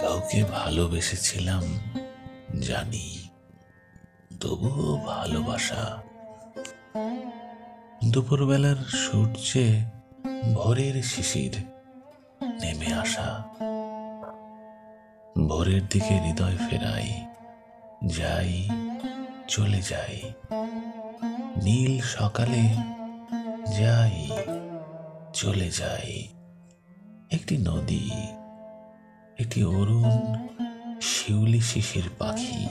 কাউকে ভালোবেসেছিলাম জানি, তবুও ভালোবাসা। দুপুরবেলার সূর্যে ভোরের শিশির নেমে আসা, ভোরের দিকে হৃদয় ফেরাই, যাই চলে যাই। নীল সকালে যাই চলে যাই। একটি নদী, একটি অরুণ শিউলি শিশির পাখি,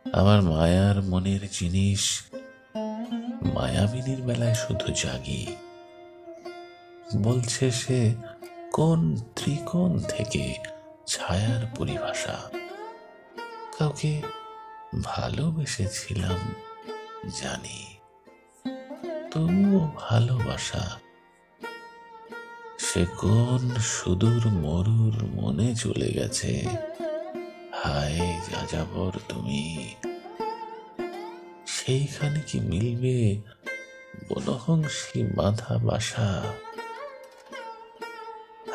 আমার মায়ার মনের জিনিস মায়াবিনীর বেলায় শুধু জাগি। বলছে সে কোন ত্রিকোণ থেকে ছায়ার পরিভাষা। কাউকে ভালোবেসেছিলাম জানি, তবুও ভালোবাসা। সে কোন সুদূর মরুর মনে চলে গেছে। হায় যাযাবর তুমি, সেইখানে কি মিলবে বনহংসী বাঁধা বাসা?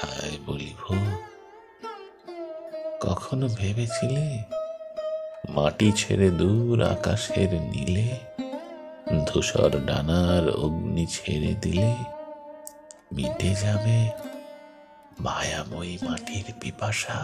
হায় বলিব, কখনো ভেবেছিলে মাটি ছেড়ে দূর আকাশের নীলে ধূসর ডানার অগ্নি ছেড়ে দিলে মিটে যাবে মায়াময়ী মাটির পিপাসা?